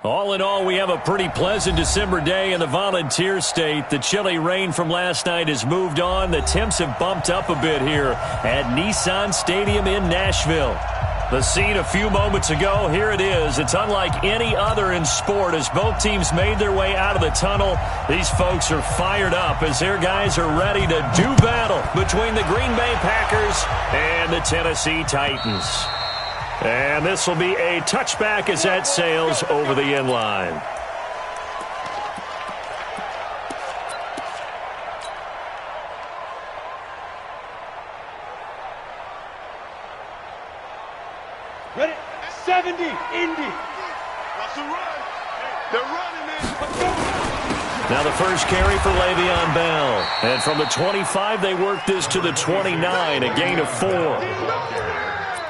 All in all, we have a pretty pleasant December day in the Volunteer State. The chilly rain from last night has moved on. The temps have bumped up a bit here at Nissan Stadium in Nashville. The scene a few moments ago, here it is. It's unlike any other in sport as both teams made their way out of the tunnel. These folks are fired up as their guys are ready to do battle between the Green Bay Packers and the Tennessee Titans. And this will be a touchback as that sails over the end line. Ready? 70, Indy. That's a run. They're running it. Now the first carry for Le'Veon Bell. And from the 25, they work this to the 29, a gain of 4.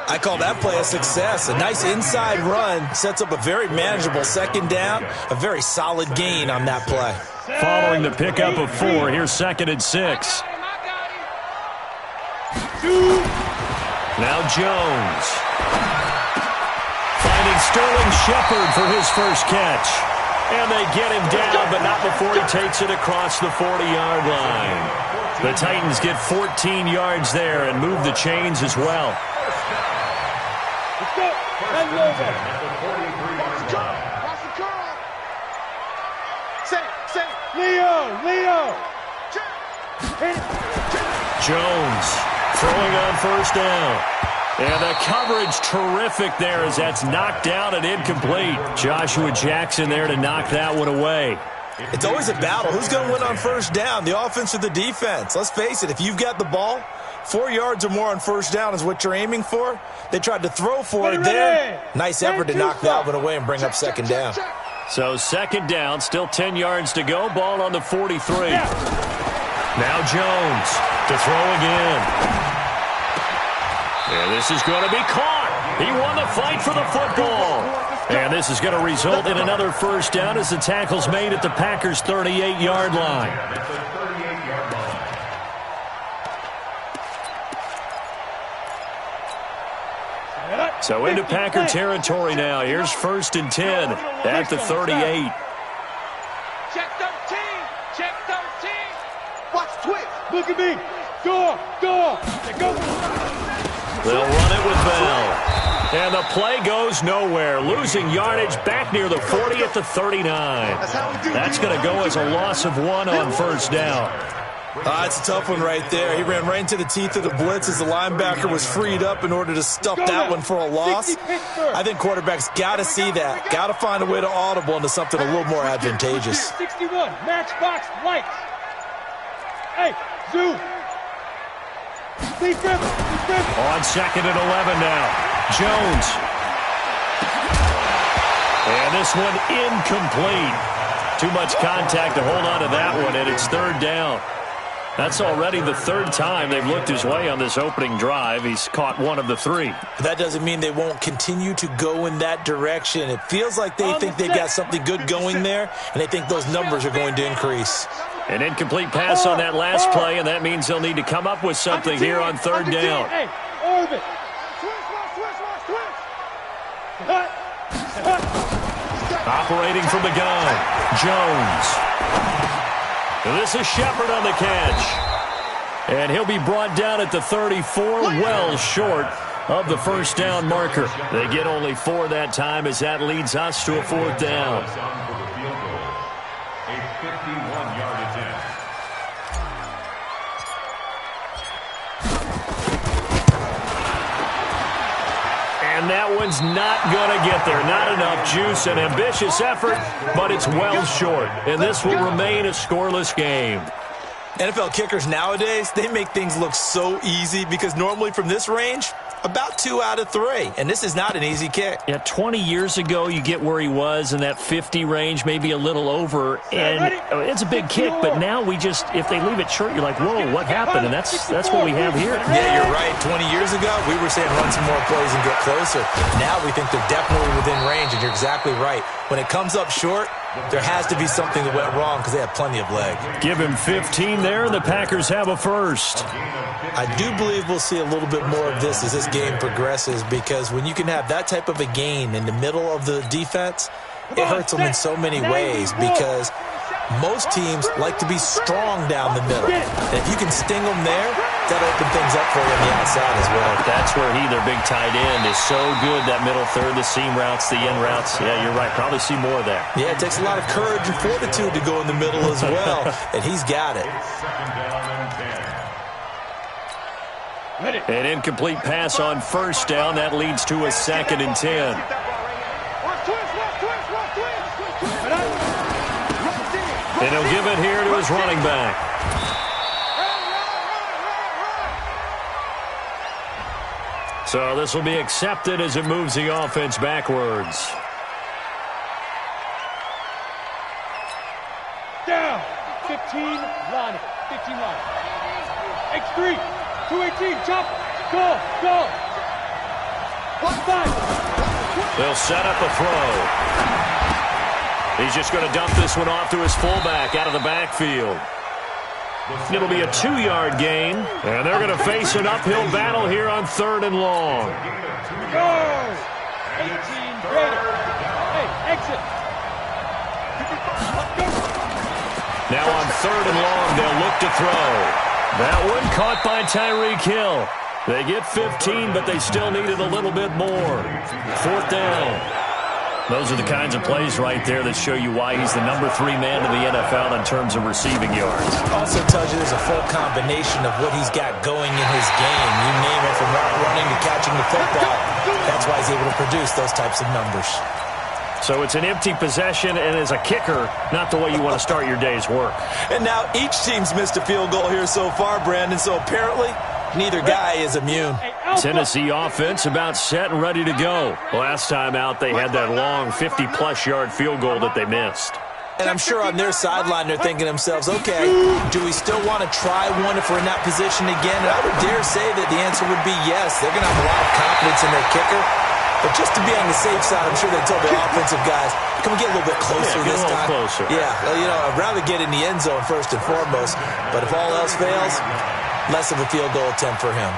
I call that play a success. A nice inside run sets up a very manageable second down. A very solid gain on that play. Following the pickup of 4, here's 2nd and 6. Now Jones. Finding Sterling Shepard for his first catch. And they get him down, but not before he takes it across the 40-yard line. The Titans get 14 yards there and move the chains as well. Leo. Jones throwing on first down. And the coverage terrific there as that's knocked down and incomplete. Joshua Jackson there to knock that one away. It's always a battle. Who's going to win on first down, the offense or the defense? Let's face it, if you've got the ball, 4 yards or more on first down is what you're aiming for. They tried to throw for it there. Nice effort to knock that one away and bring up second down. So second down, still 10 yards to go. Ball on the 43. Now Jones to throw again. And this is going to be caught. He won the fight for the football. And this is going to result in another first down as the tackle's made at the Packers' 38-yard line. So into Packer territory now. Here's 1st and 10 at the 38. Check 13. Check 13. Watch twitch. Look at me. Go. Go. They'll run it with Bell. And the play goes nowhere. Losing yardage back near the 40 at the 39. That's going to go as a loss of 1 on first down. It's a tough one right there. He ran right into the teeth of the blitz as the linebacker was freed up in order to stuff that one for a loss. I think quarterbacks got to see that. Got to find a way to audible into something a little more advantageous. 61, matchbox lights. Hey, Zoo. On 2nd and 11 now. Jones. And this one incomplete. Too much contact to hold on to that one, and it's 3rd down. That's already the 3rd time they've looked his way on this opening drive. He's caught 1 of the 3. That doesn't mean they won't continue to go in that direction. It feels like they think they've got something good going there, and they think those numbers are going to increase. An incomplete pass on that last play, and that means they'll need to come up with something here on 3rd down. Hey, orbit. Operating from the gun, Jones. This is Shepard on the catch. And he'll be brought down at the 34, well short of the first down marker. They get only 4 that time as that leads us to a 4th down. A 51-yard attempt. And that one's not going to get there. Not enough juice. An ambitious effort, but it's well short. And this will remain a scoreless game. NFL kickers nowadays, they make things look so easy because normally from this range, about 2 out of 3. And this is not an easy kick. Yeah, 20 years ago, you get where he was in that 50 range, maybe a little over. And it's a big kick, but now we just, if they leave it short, you're like, whoa, what happened? And that's what we have here. Yeah, you're right. 20 years ago, we were saying run some more plays and get closer. Now we think they're definitely within range, and you're exactly right. When it comes up short, there has to be something that went wrong because they have plenty of leg. Give him 15 there, and the Packers have a first. I do believe we'll see a little bit more of this as this game progresses because when you can have that type of a gain in the middle of the defense, it hurts them in so many ways because most teams like to be strong down the middle. And if you can sting them there, that'll open things up for you on the outside as well. That's where their big tight end, is so good, that middle third, the seam routes, the in routes. Yeah, you're right. Probably see more of that. Yeah, it takes a lot of courage and fortitude to go in the middle as well, and he's got it. An incomplete pass on first down. That leads to a 2nd and 10. And he'll give it here to his running back. So this will be accepted as it moves the offense backwards. Down. 15 line. 15 line. X3. 218. Chop. Go. Go. 1-5. They'll set up a throw. He's just going to dump this one off to his fullback out of the backfield. It'll be a 2-yard gain, and they're going to face an uphill battle here on 3rd and long. Go. 18 greater. Hey, exit. Now on 3rd and long, they'll look to throw. That one caught by Tyreek Hill. They get 15, but they still needed a little bit more. 4th down. Those are the kinds of plays right there that show you why he's the number 3 man in the NFL in terms of receiving yards. Also tells you there's a full combination of what he's got going in his game. You name it, from route running to catching the football. That's why he's able to produce those types of numbers. So it's an empty possession, and as a kicker, not the way you want to start your day's work. And now each team's missed a field goal here so far, Brandon, so apparently neither guy is immune. Tennessee offense about set and ready to go. Last time out, they had that long 50-plus yard field goal that they missed. And I'm sure on their sideline they're thinking to themselves, okay, do we still want to try one if we're in that position again? And I would dare say that the answer would be yes. They're going to have a lot of confidence in their kicker. But just to be on the safe side, I'm sure they told their offensive guys, can we get a little bit closer this time? Closer. Yeah, well, I'd rather get in the end zone first and foremost. But if all else fails, less of a field goal attempt for him.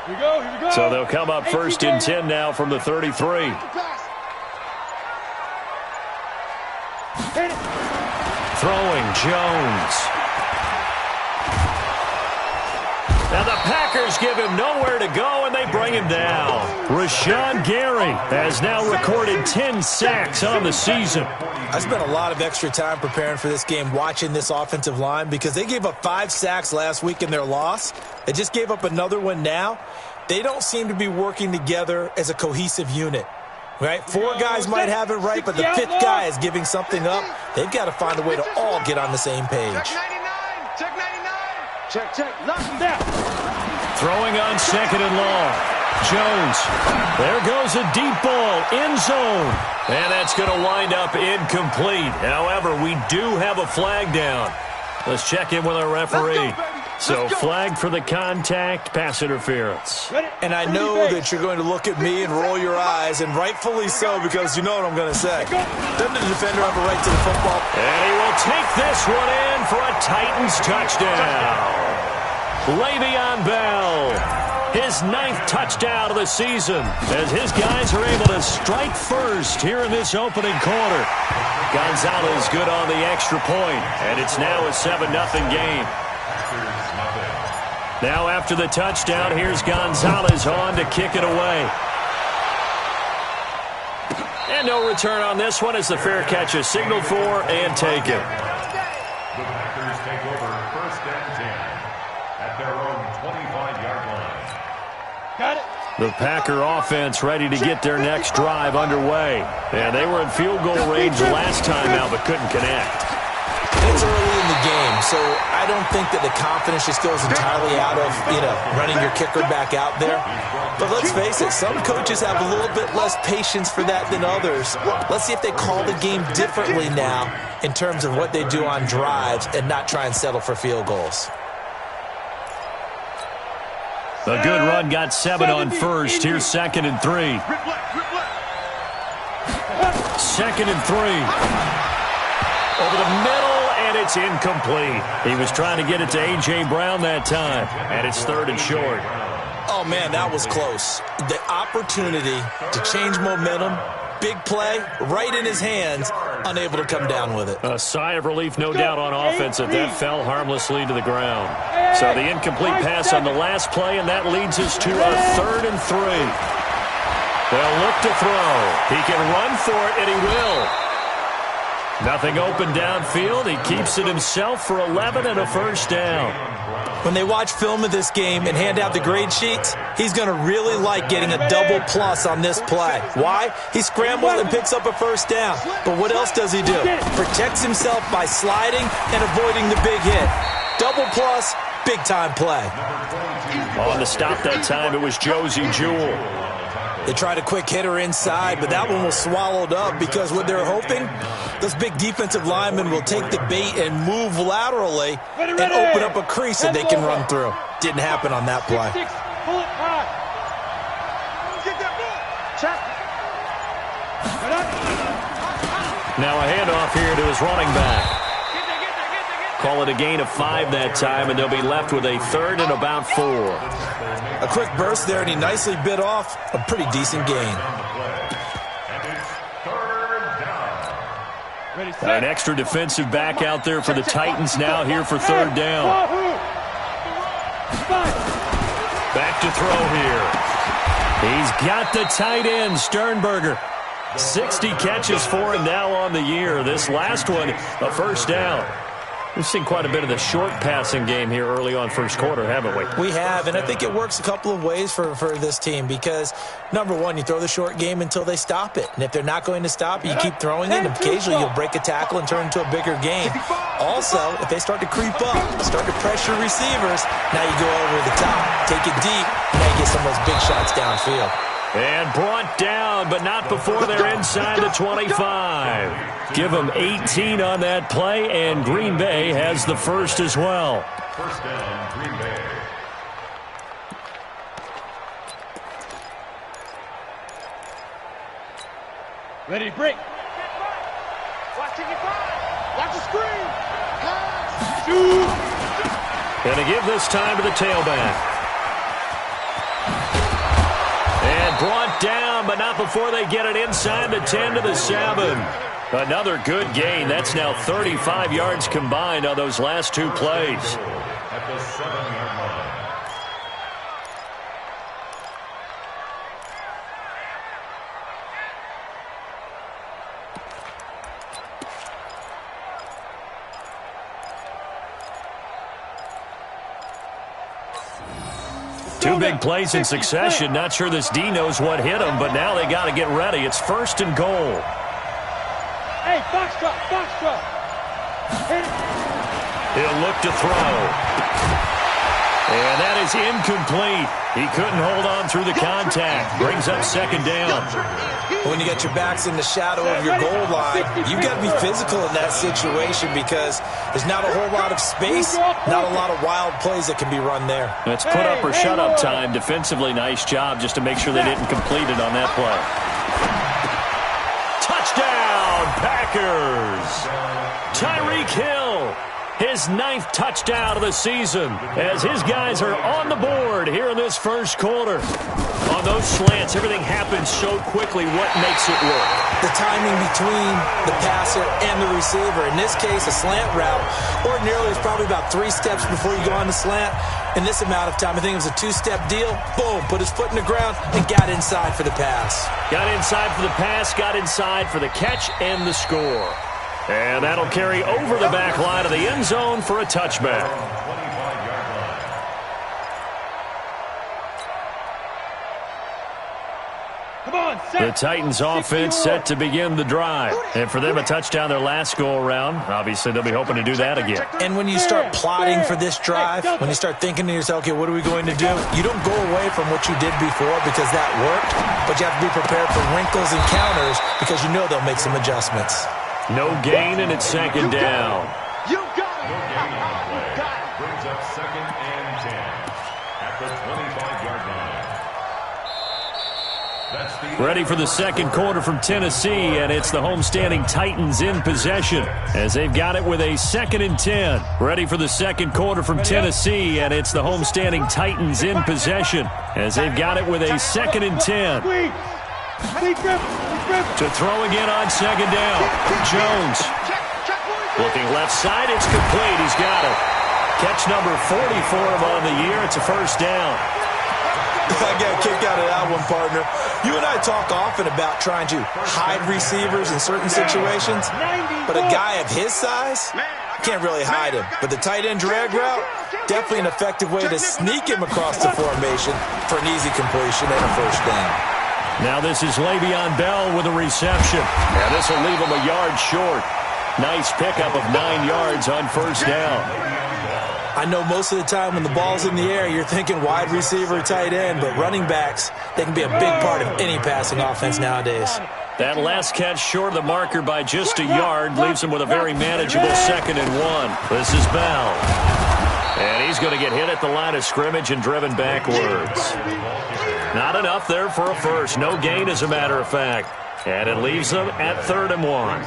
Here we go. So they'll come up 1st and 10 now from the 33. Throwing, Jones. Now the Packers give him nowhere to go, and they bring him down. Rashawn Gary has now recorded 10 sacks on the season. I spent a lot of extra time preparing for this game, watching this offensive line, because they gave up 5 sacks last week in their loss. They just gave up another one now. They don't seem to be working together as a cohesive unit. Right? 4 guys might have it right, but the 5th guy is giving something up. They've got to find a way to all get on the same page. Check 99. Check. Knock him down. Throwing on 2nd and long. Jones. There goes a deep ball. End zone. And that's going to wind up incomplete. However, we do have a flag down. Let's check in with our referee. So flag for the contact, pass interference. And I know that you're going to look at me and roll your eyes, and rightfully so, because you know what I'm going to say. Doesn't the defender have a right to the football? And he will take this one in for a Titans touchdown. Le'Veon Bell, his 9th touchdown of the season, as his guys are able to strike first here in this opening quarter. Gonzalez good on the extra point, and it's now a 7-0 game. Now after the touchdown, here's Gonzalez on to kick it away. And no return on this one as the fair catch is signaled for and taken. The Packers take over 1st and 10 at their own 25-yard line. Got it. The Packer offense ready to get their next drive underway. And they were in field goal range last time out but couldn't connect. It's early in the game, so I don't think that the confidence just goes entirely out of, running your kicker back out there. But let's face it, some coaches have a little bit less patience for that than others. Let's see if they call the game differently now in terms of what they do on drives and not try and settle for field goals. A good run got 7 on first. Here's 2nd and 3. 2nd and 3. Over the middle, and and it's incomplete. He was trying to get it to A.J. Brown that time, and it's 3rd and short. Oh, man, that was close. The opportunity to change momentum, big play, right in his hands, unable to come down with it. A sigh of relief, no doubt, on offense that fell harmlessly to the ground. So the incomplete pass on the last play, and that leads us to a 3rd and 3. They'll look to throw. He can run for it, and he will. Nothing open downfield. He keeps it himself for 11 and a first down. When they watch film of this game and hand out the grade sheets, he's going to really like getting a double plus on this play. Why? He scrambles and picks up a first down. But what else does he do? Protects himself by sliding and avoiding the big hit. Double plus, big-time play. On the stop that time, it was Josie Jewell. They tried a quick hitter inside, but that one was swallowed up because what they're hoping, those big defensive linemen will take the bait and move laterally and open up a crease that they can run through. Didn't happen on that play. Pull it high. Get that ball. Check. Now a handoff here to his running back. Call it a gain of 5 that time, and they'll be left with a 3rd and about 4. A quick burst there, and he nicely bit off a pretty decent gain. An extra defensive back out there for the Titans now here for 3rd down. Back to throw here. He's got the tight end, Sternberger. 60 catches for him now on the year. This last one, a first down. We've seen quite a bit of the short passing game here early on first quarter, haven't we? We have, and I think it works a couple of ways for this team because, number one, you throw the short game until they stop it. And if they're not going to stop it, you keep throwing it, and occasionally you'll break a tackle and turn into a bigger game. Also, if they start to creep up, start to pressure receivers, now you go over the top, take it deep, and now you get some of those big shots downfield. And brought down, but not before they're inside the 25. Give them 18 on that play, and Green Bay has the first as well. First down, Green Bay. Ready to break. Watch it, watch the screen. Shoot. And to give this time to the tailback. And brought down, but not before they get it inside the 10 to the 7. Another good gain. That's now 35 yards combined on those last 2 plays. At the 7-yard line. Two big plays in succession. Not sure this D knows what hit him, but now they got to get ready. It's 1st and goal. Hey, foxtrot, foxtrot. He'll look to throw. And that is incomplete. He couldn't hold on through the contact. Brings up 2nd down. When you got your backs in the shadow of your goal line, you've got to be physical in that situation because there's not a whole lot of space, not a lot of wild plays that can be run there. It's put up or shut up time. Defensively, nice job just to make sure they didn't complete it on that play. Touchdown, Packers! Tyreek Hill, his 9th touchdown of the season as his guys are on the board here in this first quarter. On those slants, everything happens so quickly. What makes it work? The timing between the passer and the receiver. In this case, a slant route ordinarily is probably about 3 steps before you go on the slant. In this amount of time, I think it was a 2-step deal. Boom, put his foot in the ground and got inside for the pass. Got inside for the pass, got inside for the catch and the score. And that'll carry over the back line of the end zone for a touchback. The Titans offense set to begin the drive. And for them, a touchdown their last go-around. Obviously, they'll be hoping to do that again. And when you start plotting for this drive, when you start thinking to yourself, okay, what are we going to do? You don't go away from what you did before because that worked, but you have to be prepared for wrinkles and counters because you know they'll make some adjustments. No gain, and it's 2nd down. You got it. No gain on the play. Brings up 2nd and 10 at the 25-yard line. Ready for the second quarter from Tennessee, and it's the homestanding Titans in possession as they've got it with a 2nd and 10. Ready for the second quarter from Tennessee, and it's the homestanding Titans in possession as they've got it with a 2nd and 10. To throw again on 2nd down. Jones. Looking left side, it's complete. He's got it. Catch number 40 for him on the year. It's a first down. I got a kick out of that one, partner. You and I talk often about trying to hide receivers in certain situations, but a guy of his size can't really hide him. But the tight end drag route, definitely an effective way to sneak him across the formation for an easy completion and a first down. Now this is Le'Veon Bell with a reception. And this will leave him a yard short. Nice pickup of 9 yards on first down. I know most of the time when the ball's in the air, you're thinking wide receiver, tight end, but running backs, they can be a big part of any passing offense nowadays. That last catch short of the marker by just a yard leaves him with a very manageable 2nd and 1. This is Bell. And he's going to get hit at the line of scrimmage and driven backwards. Not enough there for a first. No gain, as a matter of fact. And it leaves them at 3rd and 1.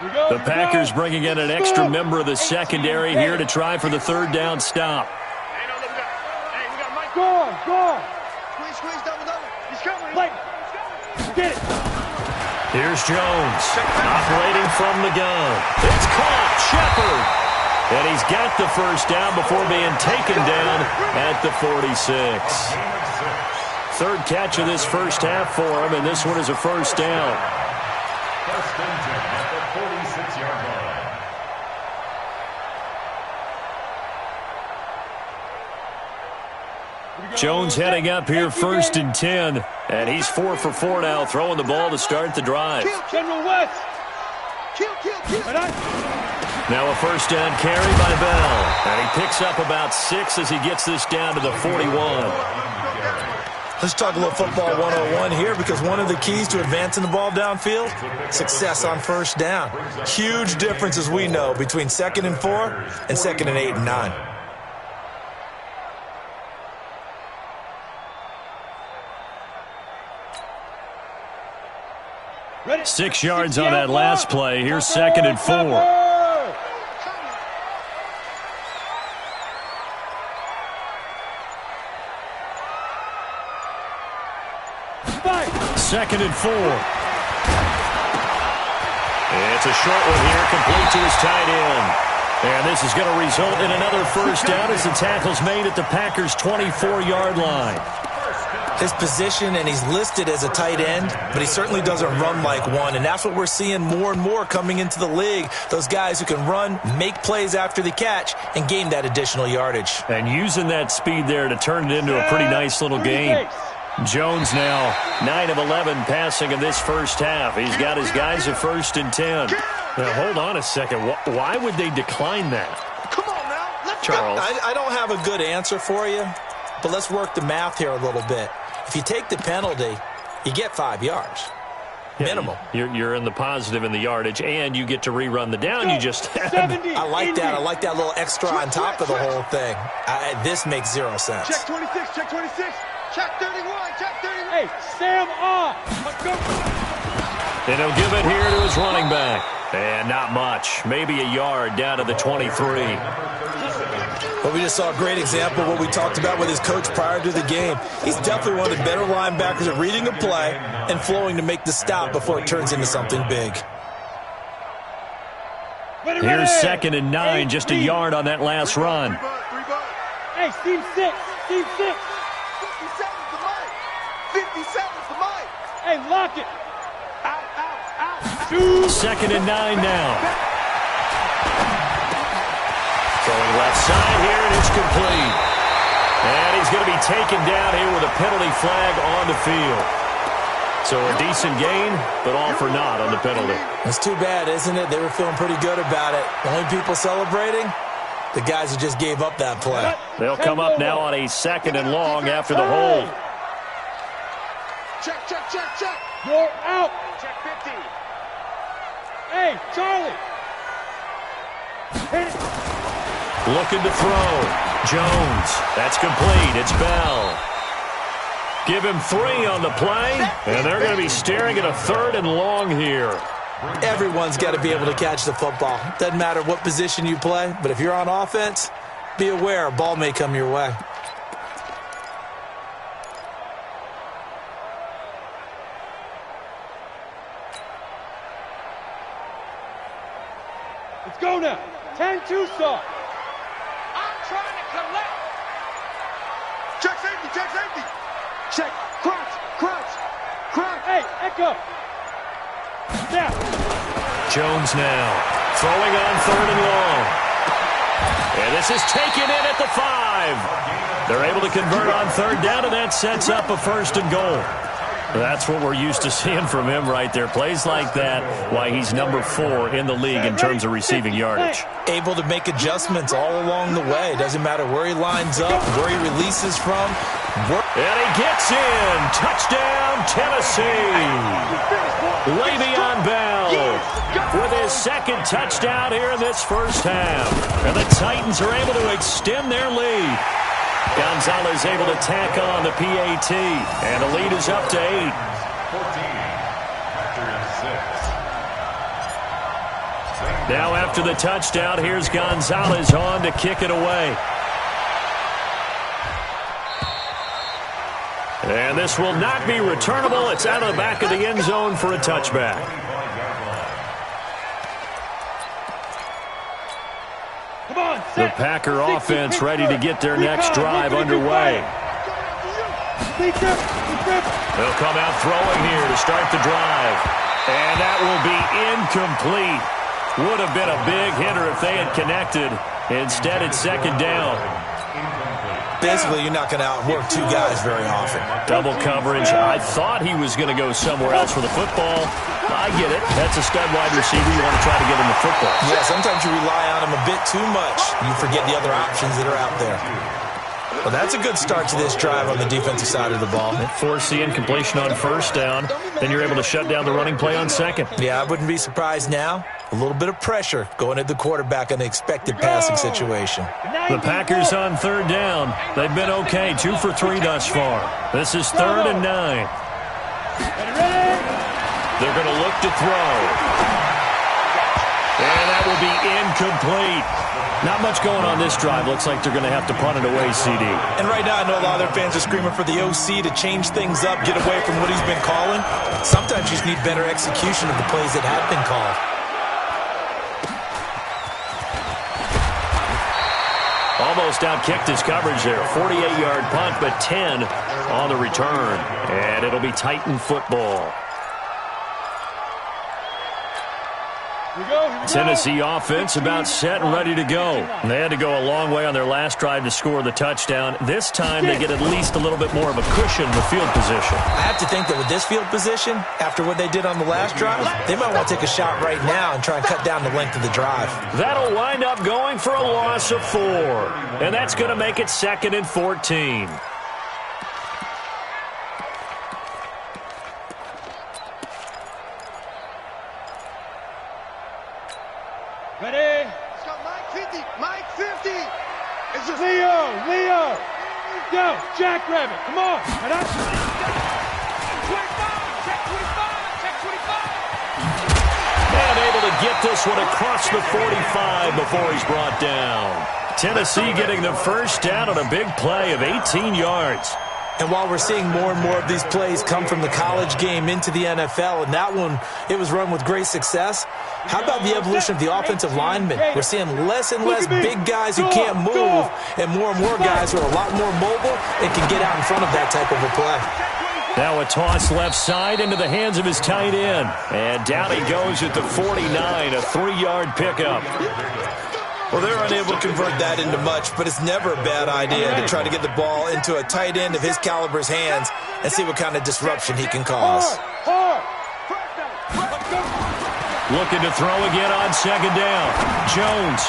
The Packers bringing in an extra member of the secondary here to try for the 3rd down stop. Here's Jones operating from the gun. It's caught. Shepard. And he's got the first down before being taken down at the 46. 3rd catch of this first half for him, and this one is a first down. First and 10 at the 46-yard line. Jones heading up here 1st and 10, and he's 4 for 4 now, throwing the ball to start the drive. Now a first down carry by Bell, and he picks up about 6 as he gets this down to the 41. Let's talk a little football 101 here, because one of the keys to advancing the ball downfield, success on first down. Huge difference, as we know, between 2nd and 4 and 2nd and 8 and 9. Ready. 6 yards on that last play. Here's 2nd and 4. 2nd and 4. It's a short one here, complete to his tight end. And this is going to result in another first down as the tackle's made at the Packers' 24-yard line. His position, and he's listed as a tight end, but he certainly doesn't run like one, and that's what we're seeing more and more coming into the league. Those guys who can run, make plays after the catch, and gain that additional yardage. And using that speed there to turn it into a pretty nice little game. Jones now 9 of 11 passing in this first half. He's got his guys at 1st and 10. Now, hold on a second. Why would they decline that? Come on now. Let's Charles. I don't have a good answer for you, but let's work the math here a little bit. If you take the penalty, you get 5 yards. Minimum. You're in the positive in the yardage, and you get to rerun the down you just had. I like that. I like that little extra on top of the whole thing. This makes 0 sense. Check 26, check 26. Check 31, check 31. Hey, Sam on. And he'll give it here to his running back. And not much. Maybe a yard down to the 23. But we just saw a great example of what we talked about with his coach prior to the game. He's definitely one of the better linebackers at reading a play and flowing to make the stop before it turns into something big. Here's 2nd and 9, just a yard on that last run. Hey, Steve 6. Steve 6. 57's the mic. 57's the mic. Hey, lock it. Out, out, out. 2nd and 9 now. Throwing left side here, and it's complete. And he's going to be taken down here with a penalty flag on the field. So a decent gain, but all for naught on the penalty. It's too bad, isn't it? They were feeling pretty good about it. The only people celebrating, the guys who just gave up that play. They'll come up now on a 2nd and long after the hold. Check, check, check, check. You're out. Check 50. Hey, Charlie. Hit it. Looking to throw. Jones. That's complete. It's Bell. Give him 3 on the play, and they're going to be staring at a 3rd and long here. Everyone's got to be able to catch the football. Doesn't matter what position you play, but if you're on offense, be aware a ball may come your way. Let's go now. 10-2 soft. I'm trying to collect. Check safety, check safety. Check, crouch, crouch, crouch. Hey, echo. Snap. Jones now throwing on 3rd and long. And this is taken in at the 5. They're able to convert on 3rd down, and that sets up a 1st and goal. That's what we're used to seeing from him right there. Plays like that, why he's number 4 in the league in terms of receiving yardage. Able to make adjustments all along the way. Doesn't matter where he lines up, where he releases from. And he gets in. Touchdown, Tennessee. Le'Veon Bell with his 2nd touchdown here in this first half. And the Titans are able to extend their lead. Gonzalez able to tack on the PAT, and the lead is up to 8. 14 after 6. Now after the touchdown, here's Gonzalez on to kick it away. And this will not be returnable. It's out of the back of the end zone for a touchback. The Packer offense ready to get their next drive underway. They'll come out throwing here to start the drive. And that will be incomplete. Would have been a big hitter if they had connected. Instead, it's 2nd down. Basically, you're not going to outwork 2 guys very often. Double coverage. I thought he was going to go somewhere else for the football. I get it. That's a stud wide receiver. You want to try to get him the football. Yeah, sometimes you rely on him a bit too much. You forget the other options that are out there. Well, that's a good start to this drive on the defensive side of the ball. Force the incompletion on 1st down. Then you're able to shut down the running play on 2nd. Yeah, I wouldn't be surprised now. A little bit of pressure going at the quarterback in an expected passing situation. The Packers on 3rd down. They've been okay. 2 for 3 thus far. This is 3rd and 9. They're going to look to throw. And that will be incomplete. Not much going on this drive. Looks like they're going to have to punt it away, CD. And right now, I know a lot of their fans are screaming for the OC to change things up, get away from what he's been calling. Sometimes you just need better execution of the plays that have been called. Almost outkicked his coverage there. 48-yard punt, but 10 on the return. And it'll be Titan football. Tennessee offense about set and ready to go. They had to go a long way on their last drive to score the touchdown. This time they get at least a little bit more of a cushion in the field position. I have to think that with this field position, after what they did on the last drive, they might want to take a shot right now and try and cut down the length of the drive. That'll wind up going for a loss of 4. And that's going to make it 2nd and 14. Ready? Let's go, Mike 50, Mike 50. It's just Leo. Go, Jackrabbit. Come on. Right up. 25, check 25, check 25. And able to get this one across the 45 before he's brought down. Tennessee getting the first down on a big play of 18 yards. And while we're seeing more and more of these plays come from the college game into the NFL, and that one, it was run with great success, how about the evolution of the offensive linemen? We're seeing less and less big guys who can't move and more guys who are a lot more mobile and can get out in front of that type of a play. Now a toss left side into the hands of his tight end. And down he goes at the 49, a 3-yard pickup. Well, they're unable to convert that into much, but it's never a bad idea to try to get the ball into a tight end of his caliber's hands and see what kind of disruption he can cause. Looking to throw again on 2nd down. Jones.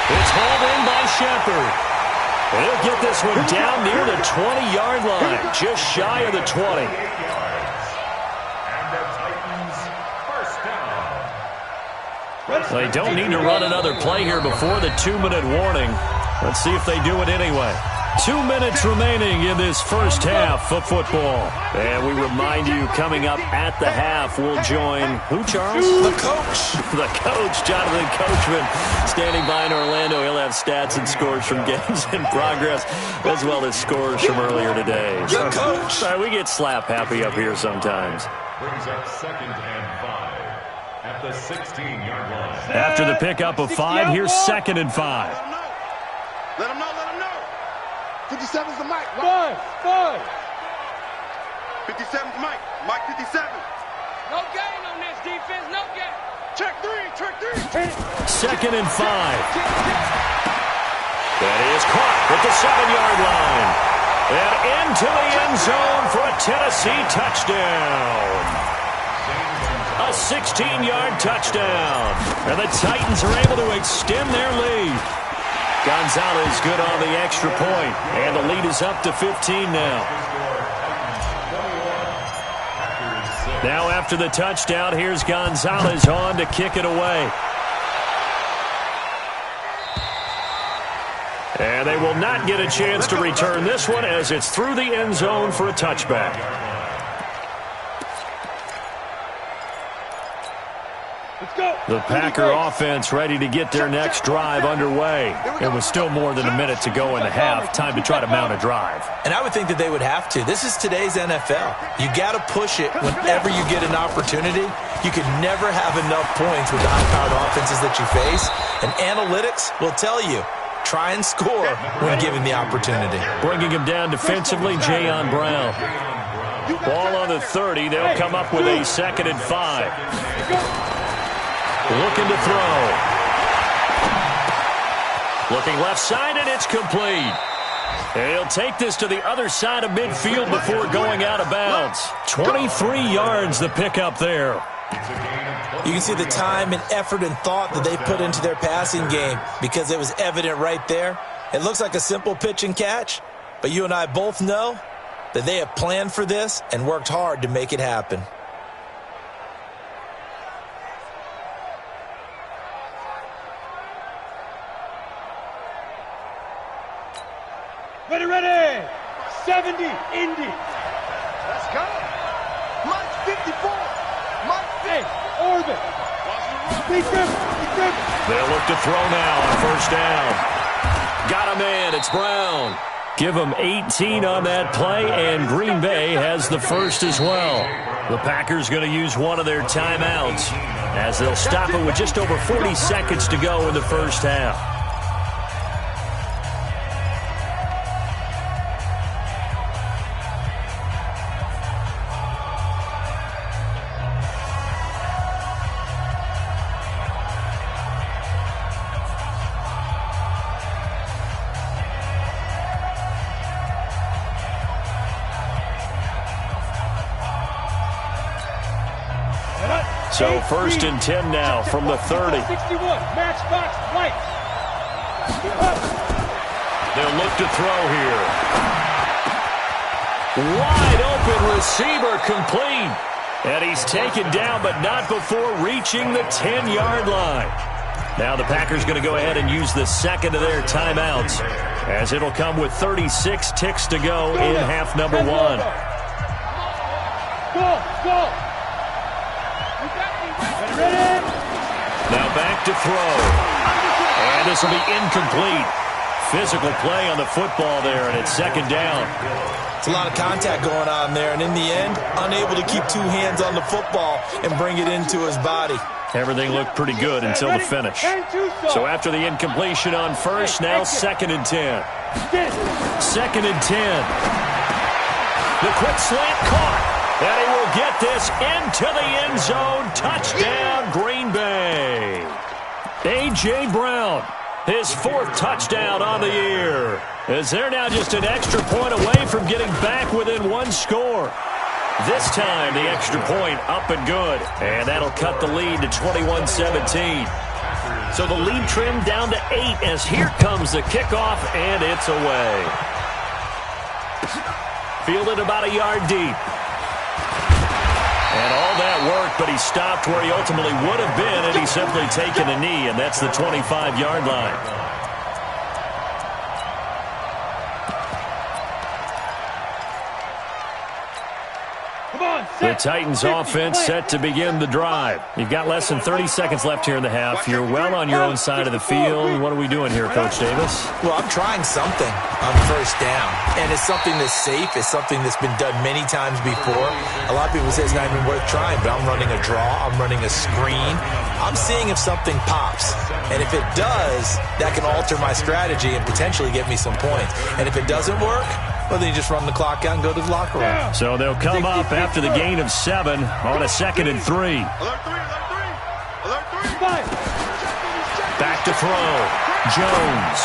It's hauled in by Shepard. He'll get this one down near the 20-yard line, just shy of the 20. They don't need to run another play here before the 2-minute warning. Let's see if they do it anyway. 2 minutes remaining in this first half of football. And we remind you, coming up at the half, we'll join who, Charles? The coach. The coach, Jonathan Coachman, standing by in Orlando. He'll have stats and scores from games in progress, as well as scores from earlier today. The coach. Sorry, we get slap happy up here sometimes. Brings up 2nd and 5 at the 16-yard line. After the pickup of 5, here's 2nd and 5. Let him know. 57's the mic. Five. 57's Mike. Mike 57. No gain on this defense, no gain. Check three. 2nd and 5. That is caught at the 7-yard line. And into the end zone for a Tennessee touchdown. A 16-yard touchdown. And the Titans are able to extend their lead. Gonzalez good on the extra point. And the lead is up to 15 now. Now after the touchdown, here's Gonzalez on to kick it away. And they will not get a chance to return this one as it's through the end zone for a touchback. The Packer offense ready to get their next drive underway. It was still more than a minute to go in the half. Time to try to mount a drive. And I would think that they would have to. This is today's NFL. You got to push it whenever you get an opportunity. You can never have enough points with the high-powered offenses that you face. And analytics will tell you, try and score when given the opportunity. Bringing him down defensively, Jayon Brown. Ball on the 30. They'll come up with a 2nd and 5. Looking to throw. Looking left side, and it's complete. And he'll take this to the other side of midfield before going out of bounds. 23 yards the pickup there. You can see the time and effort and thought that they put into their passing game because it was evident right there. It looks like a simple pitch and catch, but you and I both know that they have planned for this and worked hard to make it happen. Ready. 70, Indy. Let's go. Mike 54. Mike 50. Hey, orbit. Be good. They'll look to throw now on first down. Got a man. It's Brown. Give them 18 on that play, and Green Bay has the first as well. The Packers going to use one of their timeouts as they'll stop it with just over 40 seconds to go in the first half. So 1st and 10 now from the 30. 61, matchbox, right. They'll look to throw here. Wide open receiver complete. And he's taken down, but not before reaching the 10-yard line. Now the Packers going to go ahead and use the second of their timeouts, as it'll come with 36 ticks to go in half number 1. Go. Now back to throw. And this will be incomplete. Physical play on the football there, and it's 2nd down. It's a lot of contact going on there, and in the end, unable to keep two hands on the football and bring it into his body. Everything looked pretty good until the finish. So after the incompletion on first, now 2nd and 10. 2nd and 10. The quick slant caught. And he will get this into the end zone. Touchdown, Green Bay. A.J. Brown, his 4th touchdown on the year. As they're now just an extra point away from getting back within 1 score. This time, the extra point up and good. And that'll cut the lead to 21-17. So the lead trimmed down to 8 as here comes the kickoff, and it's away. Fielded about a yard deep. And all that worked, but he stopped where he ultimately would have been, and he's simply taken a knee, and that's the 25-yard line. The Titans offense set to begin the drive. You've got less than 30 seconds left here in the half. You're well on your own side of the field. What are we doing here, Coach Davis? Well, I'm trying something on first down, and it's something that's safe. It's something that's been done many times before. A lot of people say it's not even worth trying, but I'm running a draw. I'm running a screen. I'm seeing if something pops, and if it does, that can alter my strategy and potentially get me some points. And if it doesn't work, well, then you just run the clock out and go to the locker room. So they'll come up after the gain of 7 on a 2nd and 3. Alert 3, alert 3. Alert 3. Back to throw. Jones.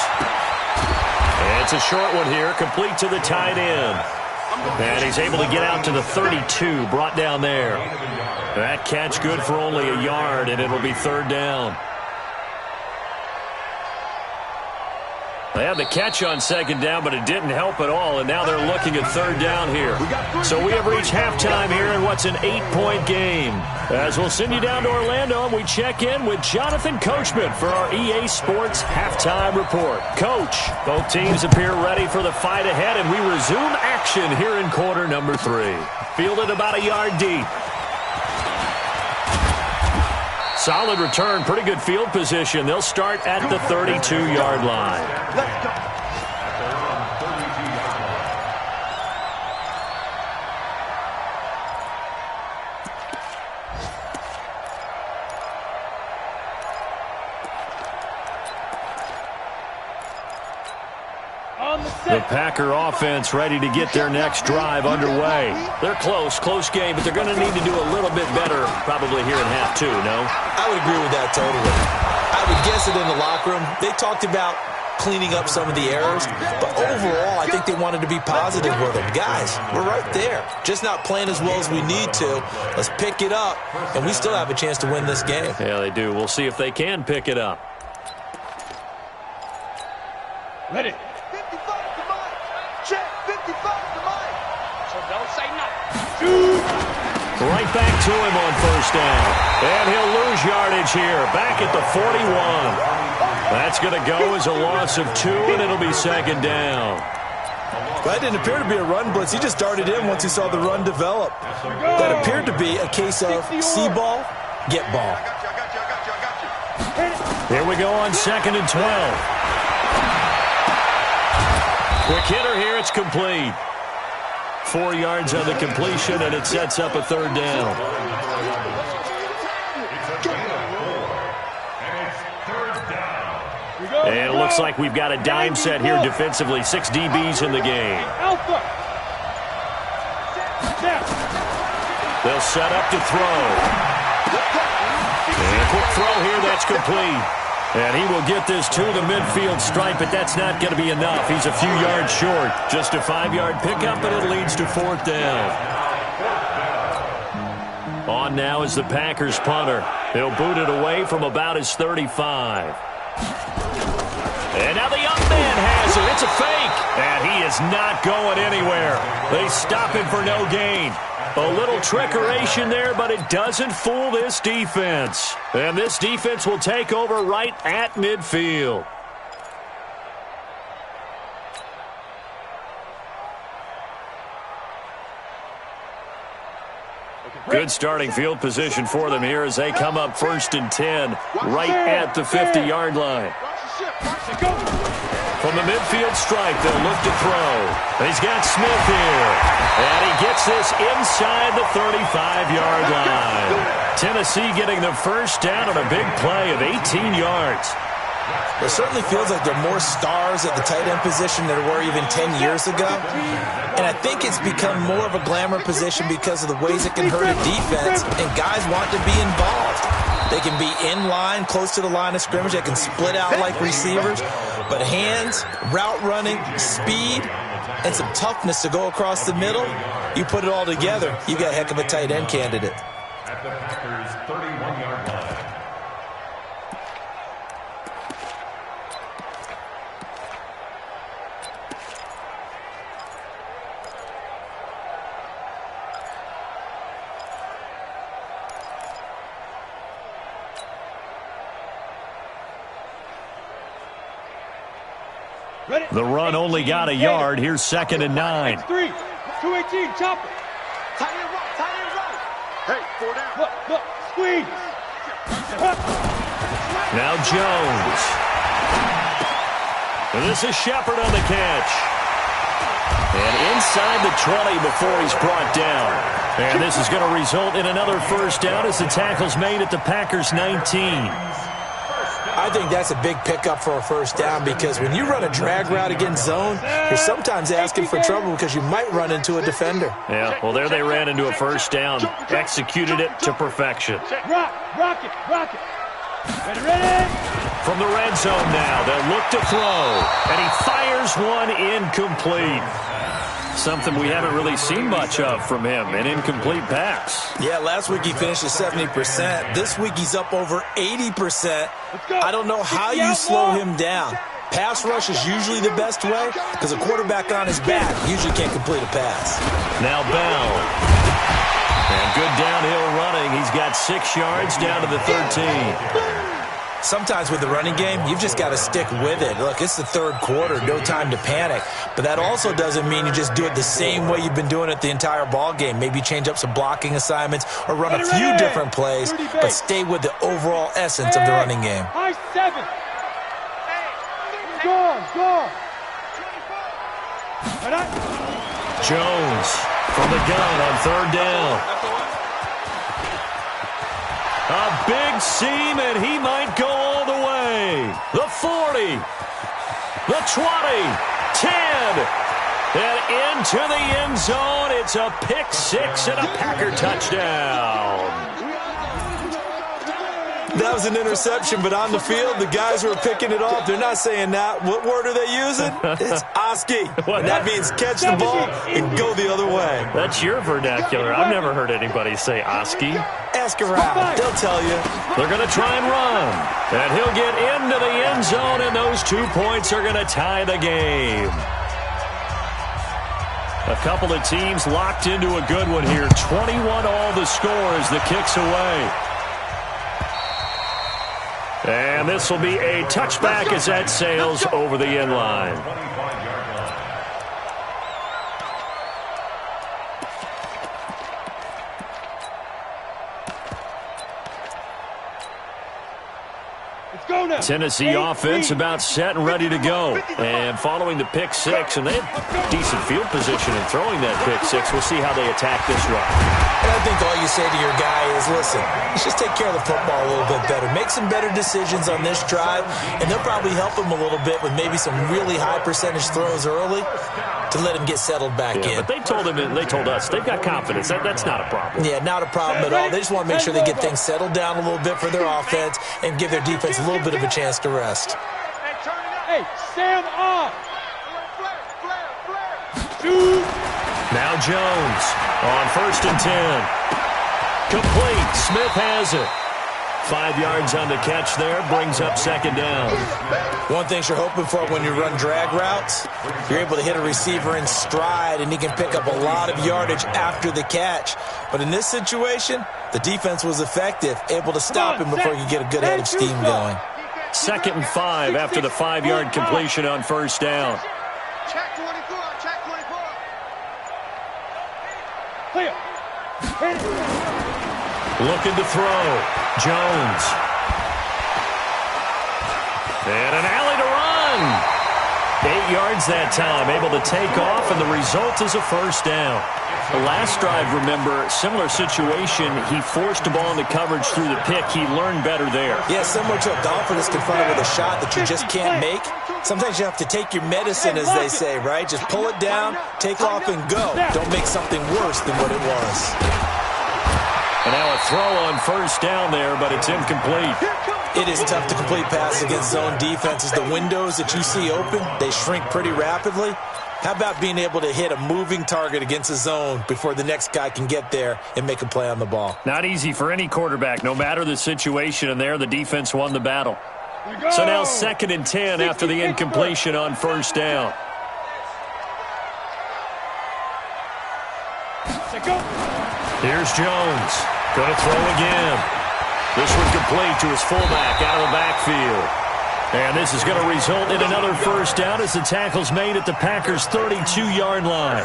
It's a short one here, complete to the tight end. And he's able to get out to the 32, brought down there. That catch good for only a yard, and it'll be 3rd down. They had the catch on 2nd down, but it didn't help at all, and now they're looking at 3rd down here. So we have reached halftime here in what's an 8-point game. As we'll send you down to Orlando, and we check in with Jonathan Coachman for our EA Sports Halftime Report. Coach, both teams appear ready for the fight ahead, and we resume action here in quarter number 3. Fielded about a yard deep. Solid return, pretty good field position. They'll start at the 32-yard line. Let's go. The Packer offense ready to get their next drive underway. They're close game, but they're going to need to do a little bit better probably here in half 2, no? I would agree with that totally. I would guess it in the locker room. They talked about cleaning up some of the errors, but overall, I think they wanted to be positive with them. Guys, we're right there. Just not playing as well as we need to. Let's pick it up, and we still have a chance to win this game. Yeah, they do. We'll see if they can pick it up. Ready. 55 to Mike. Check. 55 to Mike. So don't say nothing. Right back to him on 1st down. And he'll lose yardage here. Back at the 41. That's going to go as a loss of 2, and it'll be 2nd down. That didn't appear to be a run blitz. He just darted in once he saw the run develop. That appeared to be a case of see ball, get ball. I got you. Here we go on 2nd and 12. Quick hitter here, it's complete. 4 yards on the completion, and it sets up a 3rd down. And it looks like we've got a dime set here defensively. 6 DBs in the game. Alpha. They'll set up to throw. And a quick throw here, that's complete. And he will get this to the midfield stripe, but that's not going to be enough. He's a few yards short. Just a 5-yard pickup, and it leads to 4th down. On now is the Packers punter. He'll boot it away from about his 35. And now the young man has it. It's a fake. And he is not going anywhere. They stop him for no gain. A little trickeration there, but it doesn't fool this defense. And this defense will take over right at midfield. Good starting field position for them here as they come up 1st and 10 right at the 50-yard line. From the midfield stripe, they'll look to throw. He's got Smith here. And he gets this inside the 35-yard line. Tennessee getting the 1st down on a big play of 18 yards. It certainly feels like there are more stars at the tight end position than there were even 10 years ago. And I think it's become more of a glamour position because of the ways it can hurt a defense, and guys want to be involved. They can be in line, close to the line of scrimmage. They can split out like receivers. But hands, route running, speed, and some toughness to go across the middle, you put it all together, you got a heck of a tight end candidate. At the Packers' 31-yard line. The run only got a yard. Here's 2nd and 9. 3, 218, chopper. Tight end right, tight Hey, 4 down. Look, squeeze. Now Jones. And this is Shepard on the catch. And inside the 20 before he's brought down. And this is going to result in another first down as the tackle's made at the Packers' 19. I think that's a big pickup for a first down because when you run a drag route against zone, you're sometimes asking for trouble because you might run into a defender. Yeah, well, there they ran into a first down. Executed it to perfection. Rock it. Ready? From the red zone now, they'll look to throw. And he fires one incomplete. Something we haven't really seen much of from him, an incomplete pass. Yeah, last week he finished at 70%. This week he's up over 80%. I don't know how you slow him down. Pass rush is usually the best way because a quarterback on his back usually can't complete a pass. Now Bell. And good downhill running. He's got 6 yards down to the 13. Sometimes with the running game, you've just got to stick with it. Look, it's the third quarter, no time to panic. But that also doesn't mean you just do it the same way you've been doing it the entire ball game. Maybe change up some blocking assignments or run a few different plays, but stay with the overall essence of the running game. High 7. Go. Jones from the gun on third down. A big seam, and he might go all the way. The 40, the 20, 10, and into the end zone. It's a pick 6 and a Packer touchdown. That was an interception, but on the field, the guys who are picking it off, they're not saying that. What word are they using? It's Oski. And that means catch the ball and go the other way. That's your vernacular. I've never heard anybody say Oski. Ask around. They'll tell you. They're going to try and run. And he'll get into the end zone, and those 2 points are going to tie the game. A couple of teams locked into a good one here. 21 all the score as the kick's away. And this will be a touchback as that sails over the end line. Tennessee offense about set and ready to go. And following the pick 6, and they have decent field position in throwing that pick 6. We'll see how they attack this run. And I think all you say to your guy is, listen, let's just take care of the football a little bit better. Make some better decisions on this drive, and they'll probably help him a little bit with maybe some really high percentage throws early to let him get settled back in. But they told us they've got confidence. That's not a problem. Yeah, not a problem at all. They just want to make sure they get things settled down a little bit for their offense and give their defense a little bit of a chance to rest. Hey, Sam off. Shoot. Now Jones on 1st and 10. Complete. Smith has it. 5 yards on the catch there. Brings up 2nd down. One thing you're hoping for when you run drag routes, you're able to hit a receiver in stride, and he can pick up a lot of yardage after the catch. But in this situation, the defense was effective, able to stop him before you get a good head of steam going. 2nd and 5 after the 5-yard completion on 1st down. Check 24, check 24. Clear. Looking to throw. Jones. And an alley to run. 8 yards that time, able to take off, and the result is a first down. The last drive, remember, similar situation. He forced the ball into coverage through the pick. He learned better there. Yeah, similar to a golfer that's confronted with a shot that you just can't make. Sometimes you have to take your medicine, as they say, right? Just pull it down, take off, and go. Don't make something worse than what it was. And now a throw on 1st down there, but it's incomplete. It is tough to complete passes against zone defenses. The windows that you see open, they shrink pretty rapidly. How about being able to hit a moving target against a zone before the next guy can get there and make a play on the ball? Not easy for any quarterback, no matter the situation, and there the defense won the battle. So now 2nd and 10 after the incompletion on 1st down. Here's Jones. Going to throw again. This one complete to his fullback out of the backfield. And this is going to result in another first down as the tackle's made at the Packers' 32-yard line.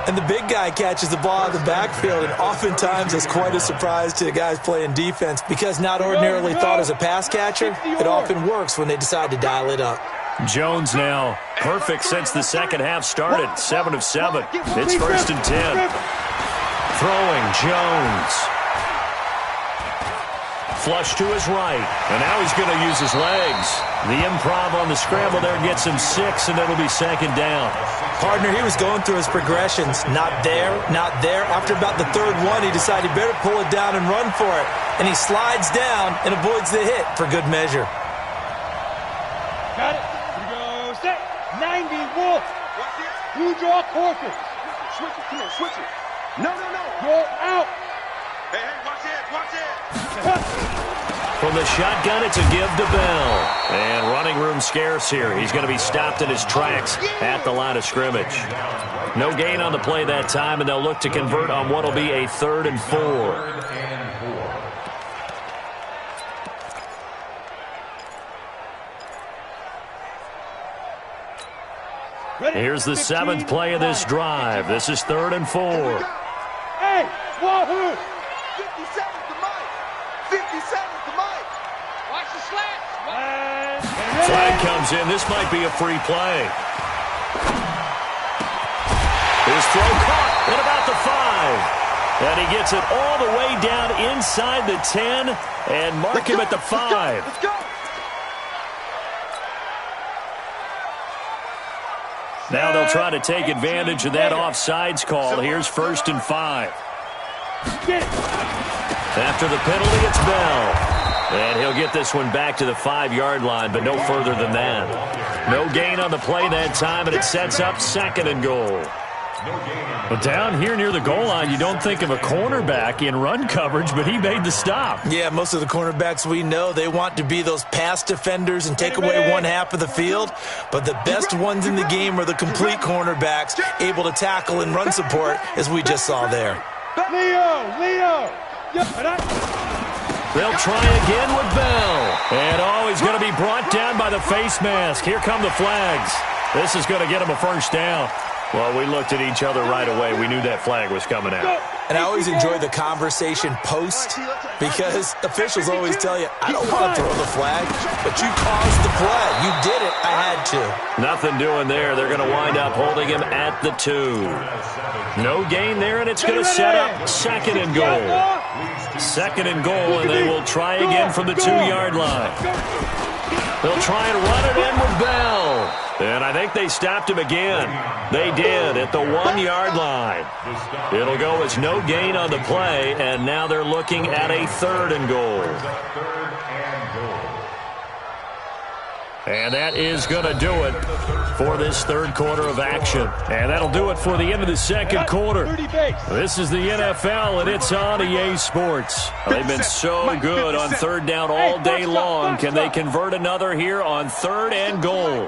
And the big guy catches the ball in the backfield, and oftentimes it's quite a surprise to the guys playing defense because not ordinarily thought as a pass catcher, it often works when they decide to dial it up. Jones now perfect since the second half started, 7 of 7. It's 1st and 10. Throwing Jones. Flush to his right, and now he's going to use his legs. The improv on the scramble there gets him 6, and it'll be 2nd down. Partner, he was going through his progressions. Not there, not there. After about the 3rd one, he decided he better pull it down and run for it. And he slides down and avoids the hit for good measure. Got it. Here we go. Set. 90 Wolf. You draw quarters. Switch it. Come on, switch it. No. You're out. Hey, watch it. From the shotgun, it's a give to Bell. And running room scarce here. He's going to be stopped in his tracks at the line of scrimmage. No gain on the play that time, and they'll look to convert on what will be a 3rd and 4. Here's the 7th play of this drive. This is 3rd and 4. Hey, wahoo! 57's the mic. 57's the mic. Watch the slats. Flag comes in. This might be a free play. His throw caught at about the 5. And he gets it all the way down inside the 10 and mark him at the 5. Let's go. Now they'll try to take advantage of that offsides call. Here's 1st and 5. After the penalty, it's Bell. And he'll get this one back to the 5-yard line, but no further than that. No gain on the play that time, and it sets up 2nd and goal. But down here near the goal line, you don't think of a cornerback in run coverage, but he made the stop. Yeah, most of the cornerbacks we know, they want to be those pass defenders and take away one half of the field. But the best ones in the game are the complete cornerbacks, able to tackle and run support, as we just saw there. Leo! They'll try again with Bell. And, he's going to be brought down by the face mask. Here come the flags. This is going to get him a first down. Well, we looked at each other right away. We knew that flag was coming out. And I always enjoy the conversation post because officials always tell you, I don't want to throw the flag, but you caused the play. You did it. I had to. Nothing doing there. They're going to wind up holding him at the 2. No gain there, and it's going to set up 2nd and goal. 2nd and goal, and they will try again from the 2-yard line. They'll try and run it in with Bell. And I think they stopped him again. They did at the 1-yard line. It'll go as no gain on the play, and now they're looking at a 3rd and goal. And that is going to do it for this 3rd quarter of action. And that'll do it for the end of the 2nd quarter. This is the NFL, and it's on EA Sports. They've been so good on 3rd down all day long. Can they convert another here on 3rd and goal?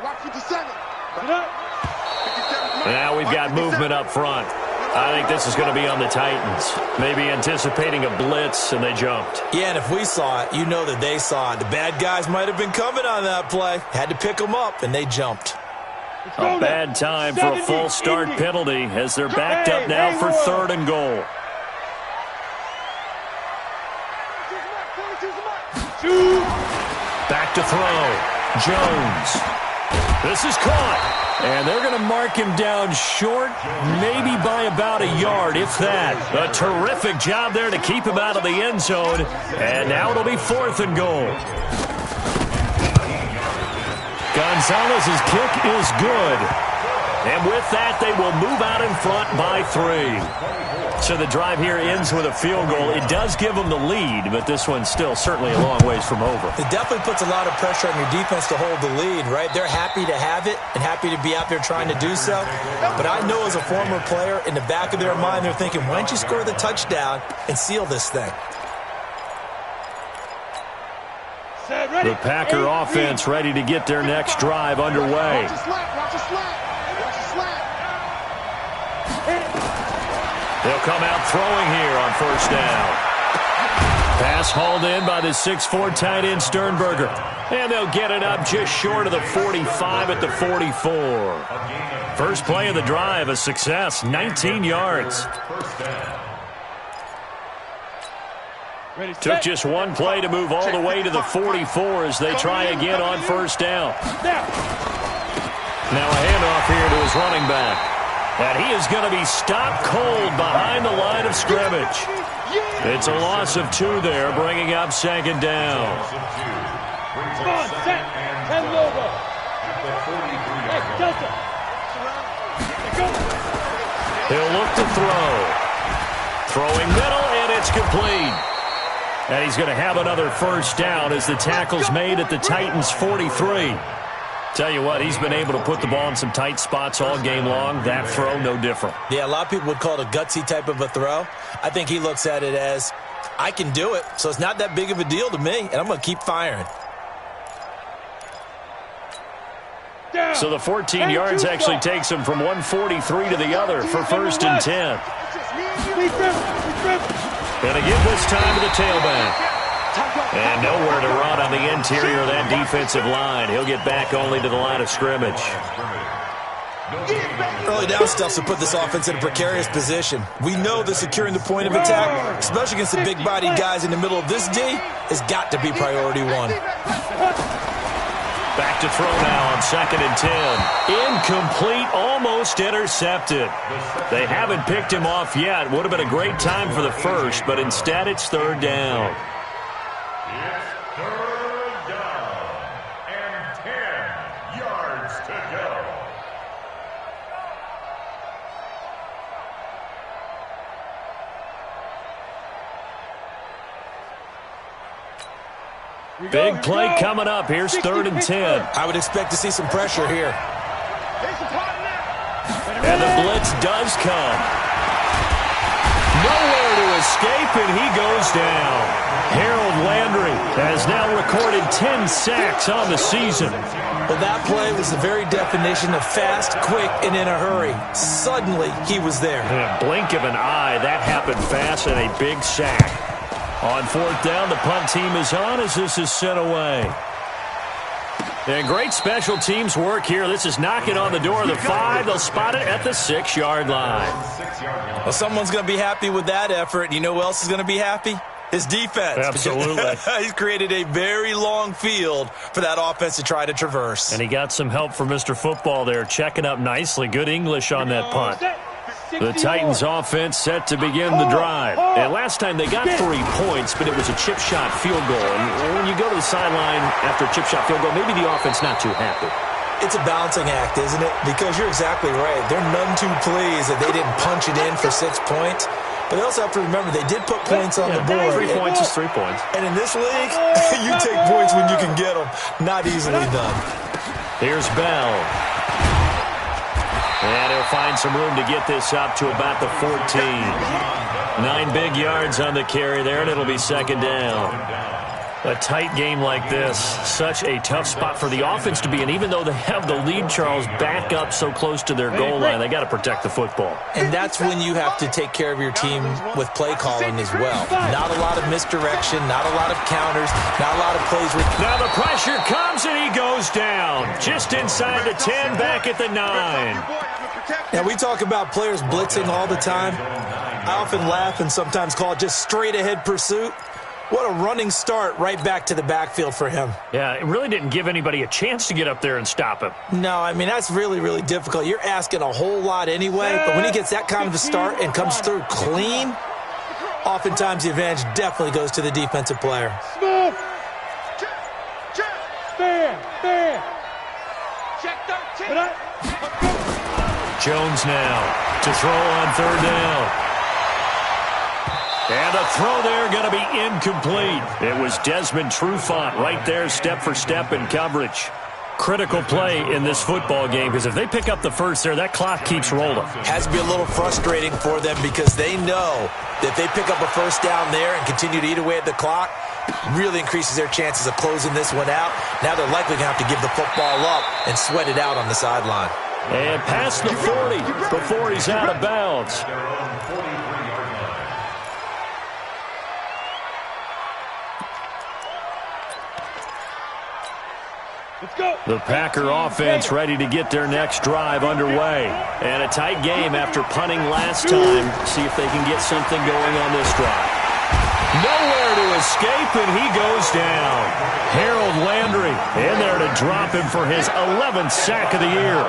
Now we've got movement up front. I think this is going to be on the Titans. Maybe anticipating a blitz, and they jumped. Yeah, and if we saw it, you know that they saw it. The bad guys might have been coming on that play. Had to pick them up, and they jumped. A bad time for a false start penalty as they're backed up now for 3rd and goal. Back to throw. Jones. This is caught. And they're going to mark him down short, maybe by about a yard, if that. A terrific job there to keep him out of the end zone. And now it'll be 4th and goal. Gonzalez's kick is good. And with that, they will move out in front by 3. So the drive here ends with a field goal. It does give them the lead, but this one's still certainly a long ways from over. It definitely puts a lot of pressure on your defense to hold the lead, right? They're happy to have it and happy to be out there trying to do so. But I know as a former player, in the back of their mind, they're thinking, why don't you score the touchdown and seal this thing? The Packer offense ready to get their next drive underway. Watch a slap. They'll come out throwing here on 1st down. Pass hauled in by the 6'4" tight end Sternberger. And they'll get it up just short of the 45 at the 44. First play of the drive, a success, 19 yards. Took just one play to move all the way to the 44 as they try again on first down. Now a handoff here to his running back. And he is going to be stopped cold behind the line of scrimmage. It's a loss of 2 there, bringing up second down. Come on, set. 10 logo. Hey, Delta. He'll look to throw. Throwing middle, and it's complete. And he's going to have another first down as the tackle's made at the Titans' 43. Tell you what, he's been able to put the ball in some tight spots all game long. That throw, no different. Yeah, a lot of people would call it a gutsy type of a throw. I think he looks at it as, I can do it, so it's not that big of a deal to me, and I'm going to keep firing. So the 14 yards actually takes him from 143 to the other for first and 10. Gonna give this time to the tailback. And nowhere to run on the interior of that defensive line. He'll get back only to the line of scrimmage. Early down stuffs to put this offense in a precarious position. We know that securing the point of attack, especially against the big-bodied guys in the middle of this D, has got to be priority 1. Back to throw now on second and 10. Incomplete, almost intercepted. They haven't picked him off yet. Would have been a great time for the first, but instead it's third down. It's third down and 10 yards to go. Big play coming up. Here's third and 10. I would expect to see some pressure here. And the blitz does come. Nowhere to escape, and he goes down. Harold Landry has now recorded 10 sacks on the season. Well, that play was the very definition of fast, quick, and in a hurry. Suddenly, he was there. In a blink of an eye, that happened fast, and a big sack. On fourth down, the punt team is on as this is sent away. And great special teams work here. This is knocking on the door of the 5. They'll spot it at the 6-yard line. Well, someone's going to be happy with that effort. You know who else is going to be happy? His defense. Absolutely. He's created a very long field for that offense to try to traverse. And he got some help from Mr. Football there, checking up nicely. Good English on that punt. The Titans offense set to begin the drive. And last time they got 3 points, but it was a chip shot field goal. And when you go to the sideline after a chip shot field goal, maybe the offense not too happy. It's a balancing act, isn't it? Because you're exactly right. They're none too pleased that they didn't punch it in for 6 points. But they also have to remember they did put points on the board. 3 points is 3 points. And in this league, you take points when you can get them. Not easily done. Here's Bell. And he'll find some room to get this up to about the 14. 9 big yards on the carry there, and it'll be second down. A tight game like this, such a tough spot for the offense to be in. Even though they have the lead, Charles, back up so close to their goal line, they got to protect the football. And that's when you have to take care of your team with play calling as well. Not a lot of misdirection, not a lot of counters, not a lot of plays. Now the pressure comes, and he goes down. Just inside the 10, back at the 9. Now, we talk about players blitzing all the time. I often laugh and sometimes call it just straight-ahead pursuit. What a running start right back to the backfield for him. Yeah, it really didn't give anybody a chance to get up there and stop him. No, I mean, that's really, really difficult. You're asking a whole lot anyway, but when he gets that kind of a start and comes through clean, oftentimes the advantage definitely goes to the defensive player. Smooth. Stand. Check 13. Jones now to throw on third down. And the throw there going to be incomplete. It was Desmond Trufant right there, step for step in coverage. Critical play in this football game, because if they pick up the first there, that clock keeps rolling. Has to be a little frustrating for them because they know that if they pick up a first down there and continue to eat away at the clock, really increases their chances of closing this one out. Now they're likely going to have to give the football up and sweat it out on the sideline. And past the 40 before he's out of bounds. The Packer offense ready to get their next drive underway. And a tight game after punting last time. See if they can get something going on this drive. Nowhere to escape, and he goes down. Harold Landry in there to drop him for his 11th sack of the year.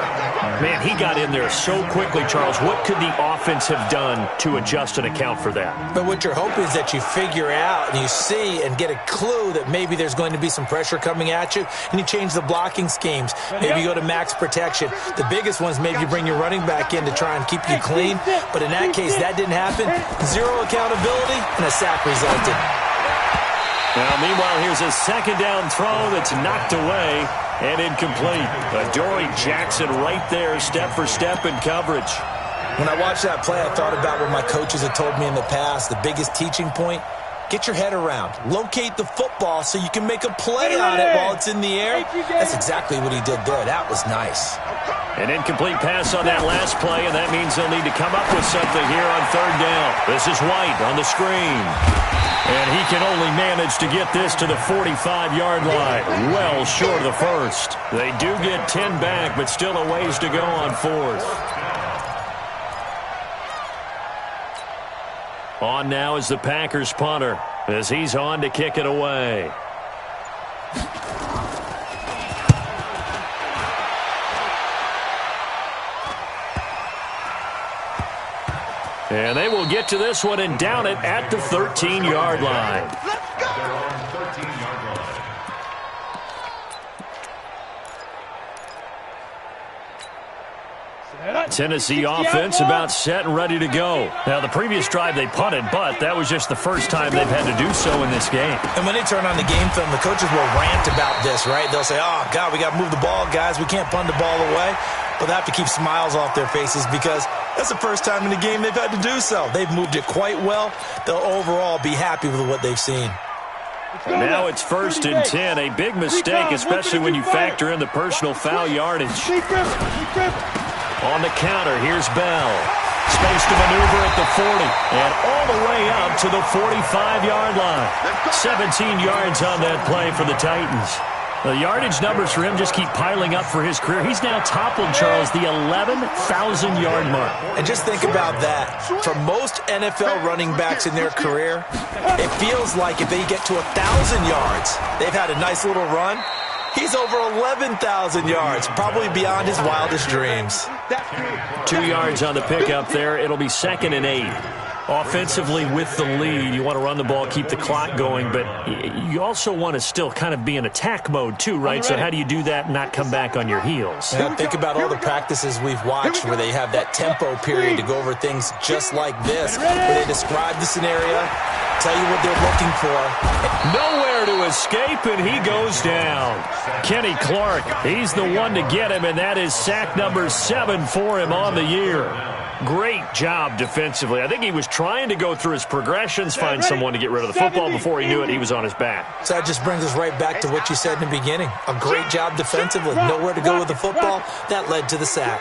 Man, he got in there so quickly, Charles. What could the offense have done to adjust and account for that? But what you're hoping is that you figure out and you see and get a clue that maybe there's going to be some pressure coming at you, and you change the blocking schemes. Maybe you go to max protection. The biggest ones, maybe you bring your running back in to try and keep you clean. But in that case, that didn't happen. Zero accountability, and a sack resulted. Now, meanwhile, here's a second down throw that's knocked away and incomplete. Adoree Jackson right there, step for step in coverage. When I watched that play, I thought about what my coaches had told me in the past. The biggest teaching point, get your head around. Locate the football so you can make a play on it while it's in the air. That's exactly what he did there. That was nice. An incomplete pass on that last play, and that means they'll need to come up with something here on third down. This is White on the screen. And he can only manage to get this to the 45-yard line. Well short of the first. They do get 10 back, but still a ways to go on fourth. On now is the Packers punter as he's on to kick it away. And they will get to this one and down it at the 13-yard line. Let's go! They're on the 13-yard line. Tennessee offense about set and ready to go. Now, the previous drive they punted, but that was just the first time they've had to do so in this game. And when they turn on the game film, the coaches will rant about this, right? They'll say, oh, God, we got to move the ball, guys. We can't punt the ball away. But they have to keep smiles off their faces because that's the first time in the game they've had to do so. They've moved it quite well. They'll overall be happy with what they've seen. And now it's 1st and 10. A big mistake, especially when you factor in the personal foul yardage. On the counter, here's Bell. Space to maneuver at the 40. And all the way up to the 45-yard line. 17 yards on that play for the Titans. The yardage numbers for him just keep piling up for his career. He's now toppled, Charles, the 11,000-yard mark. And just think about that. For most NFL running backs in their career, it feels like if they get to 1,000 yards, they've had a nice little run. He's over 11,000 yards, probably beyond his wildest dreams. 2 yards on the pickup there. It'll be 2nd and 8. Offensively with the lead, you want to run the ball, keep the clock going, but you also want to still kind of be in attack mode too, right? So how do you do that and not come back on your heels? Yeah, think about all the practices we've watched where they have that tempo period to go over things just like this, where they describe the scenario, tell you what they're looking for. Nowhere to escape, and he goes down. Kenny Clark, he's the one to get him, and that is sack number 7 for him on the year. Great job defensively. I think he was trying to go through his progressions, find someone to get rid of the football. Before he knew it, he was on his back. So that just brings us right back to what you said in the beginning. A great job defensively. Nowhere to go with the football. That led to the sack.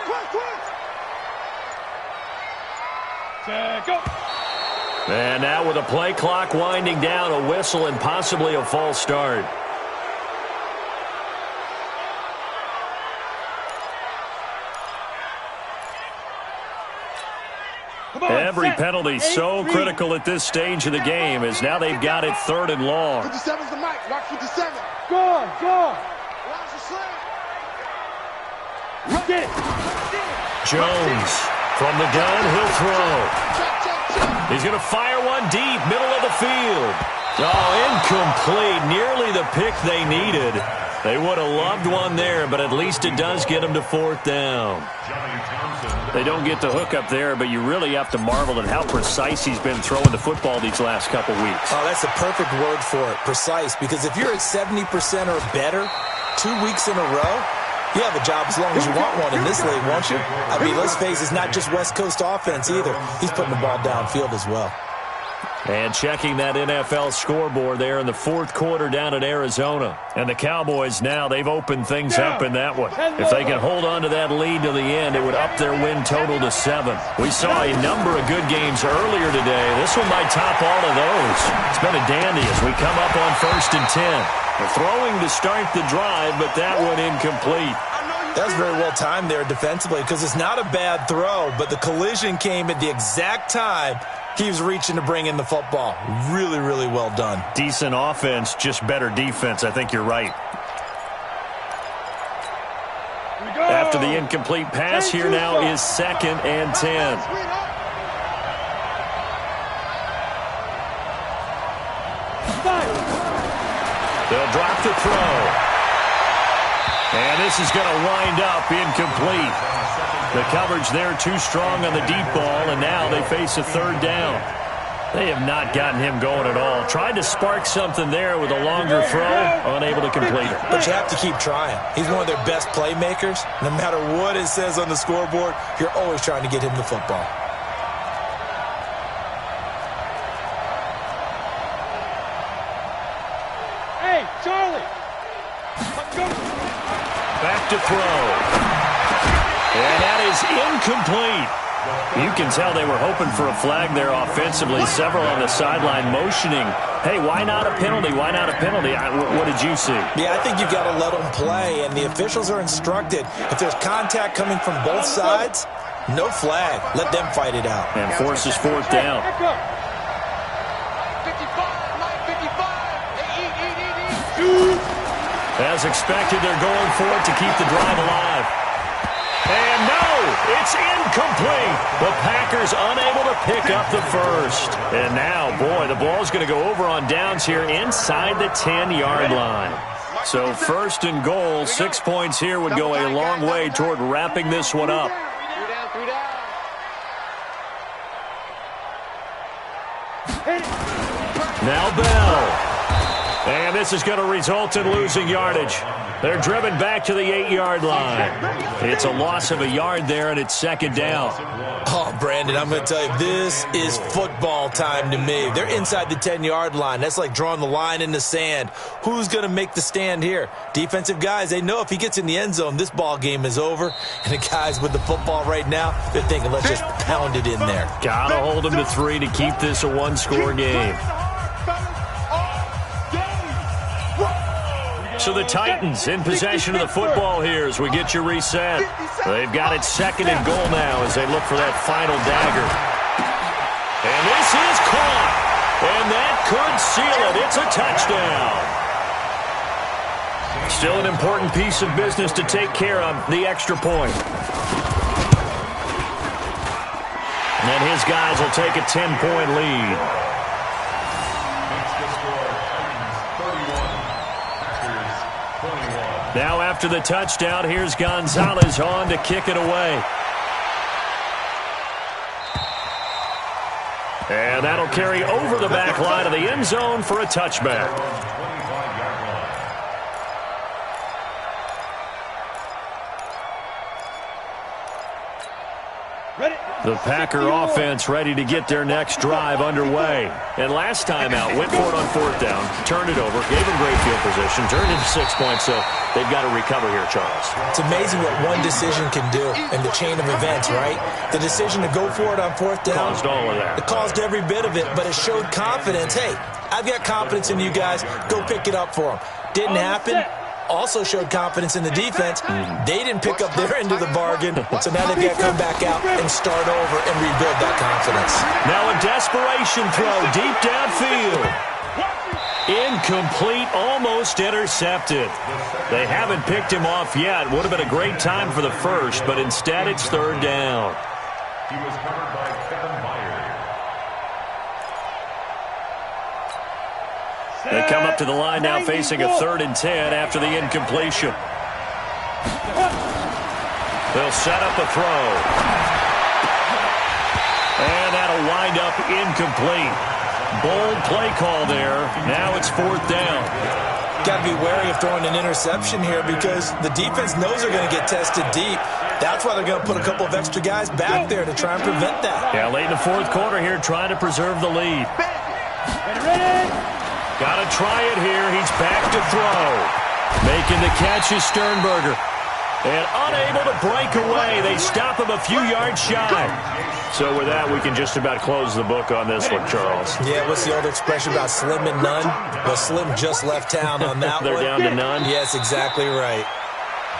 And now with a play clock winding down, a whistle and possibly a false start. Every penalty so critical at this stage of the game as now they've got it 3rd and long. 57's the mic. Watch 57. Go on, go on. Watch the slam. Get it. Jones from the gun, he'll throw. Check, check, check. He's going to fire one deep, middle of the field. Oh, incomplete. Nearly the pick they needed. They would have loved one there, but at least it does get them to 4th down. They don't get the hook up there, but you really have to marvel at how precise he's been throwing the football these last couple weeks. Oh, that's the perfect word for it, precise, because if you're at 70% or better 2 weeks in a row, you have a job as long as you want one in this league, won't you? I mean, let's face it, it's not just West Coast offense either. He's putting the ball downfield as well. And checking that NFL scoreboard there in the 4th quarter down in Arizona. And the Cowboys now, they've opened things up in that one. If they can hold on to that lead to the end, it would up their win total to 7. We saw a number of good games earlier today. This one might top all of those. It's been a dandy as we come up on 1st and 10. Throwing to start the drive, but that one incomplete. That was very well timed there defensively because it's not a bad throw, but the collision came at the exact time he was reaching to bring in the football. Really, really well done. Decent offense, just better defense. I think you're right. After the incomplete pass, here now is 2nd and 10. They'll drop the throw. And this is going to wind up incomplete. The coverage there too strong on the deep ball, and now they face a 3rd down. They have not gotten him going at all. Tried to spark something there with a longer throw, unable to complete it. But you have to keep trying. He's one of their best playmakers. No matter what it says on the scoreboard, you're always trying to get him the football. Hey, Charlie! Back to throw. And that is incomplete. You can tell they were hoping for a flag there offensively. Several on the sideline motioning. Hey, why not a penalty? Why not a penalty? What did you see? Yeah, I think you've got to let them play, and the officials are instructed. If there's contact coming from both sides, no flag. Let them fight it out. And forces 4th down. 55, 55. As expected, they're going for it to keep the drive alive. And no, it's incomplete. The Packers unable to pick up the first. And now, boy, the ball's going to go over on downs here inside the 10-yard line. So 1st and goal, 6 points here would go a long way toward wrapping this one up. 3 down. Now Bell. And this is going to result in losing yardage. They're driven back to the 8-yard line. It's a loss of a yard there, and it's 2nd down. Oh, Brandon, I'm going to tell you, this is football time to me. They're inside the 10-yard line. That's like drawing the line in the sand. Who's going to make the stand here? Defensive guys, they know if he gets in the end zone, this ball game is over. And the guys with the football right now, they're thinking, let's just pound it in there. Got to hold them to 3 to keep this a one-score game. So the Titans in possession of the football here as we get you reset. They've got it 2nd and goal now as they look for that final dagger. And this is caught. And that could seal it. It's a touchdown. Still an important piece of business to take care of, the extra point. And his guys will take a 10-point lead. Now after the touchdown, here's Gonzalez on to kick it away. And that'll carry over the back line of the end zone for a touchback. The Packer offense ready to get their next drive underway. And last time out, went for it on 4th down, turned it over, gave them great field position, turned into 6 points, so they've got to recover here, Charles. It's amazing what one decision can do in the chain of events, right? The decision to go for it on 4th down. Caused all of that. It caused every bit of it, but it showed confidence. Hey, I've got confidence in you guys. Go pick it up for them. Didn't happen. Also showed confidence in the defense. They didn't pick up their end of the bargain, so now they've got to come back out and start over and rebuild that confidence. Now a desperation throw deep downfield. Incomplete, almost intercepted. They haven't picked him off yet. Would have been a great time for the first, but instead it's 3rd down. He was covered by Kevin Byard. They come up to the line now facing a 3rd and 10 after the incompletion. They'll set up a throw. And that'll wind up incomplete. Bold play call there. Now it's 4th down. Got to be wary of throwing an interception here because the defense knows they're going to get tested deep. That's why they're going to put a couple of extra guys back there to try and prevent that. Yeah, late in the 4th quarter here trying to preserve the lead. Got to try it here. He's back to throw. Making the catch is Sternberger. And unable to break away. They stop him a few yards shy. So with that, we can just about close the book on this one, Charles. Yeah, what's the old expression about slim and none? Well, Slim just left town on that They're one. down to none? Yes, exactly right.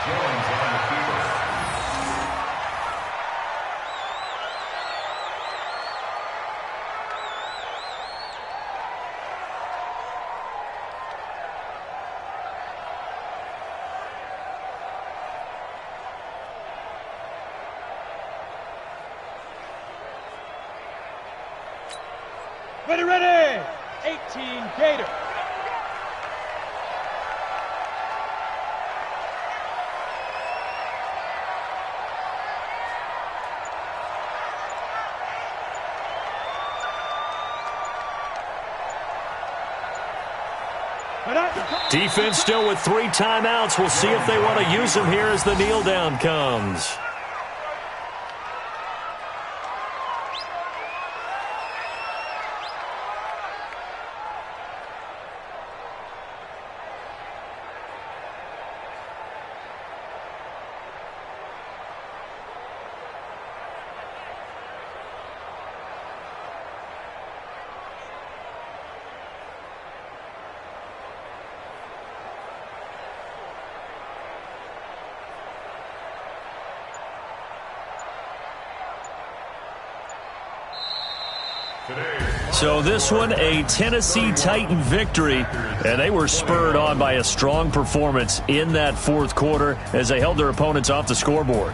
Jones on the keeper. Ready, ready! 18 Gator. Defense still with 3 timeouts. We'll see if they want to use them here as the kneel down comes. So this one, a Tennessee Titan victory, and they were spurred on by a strong performance in that fourth quarter as they held their opponents off the scoreboard.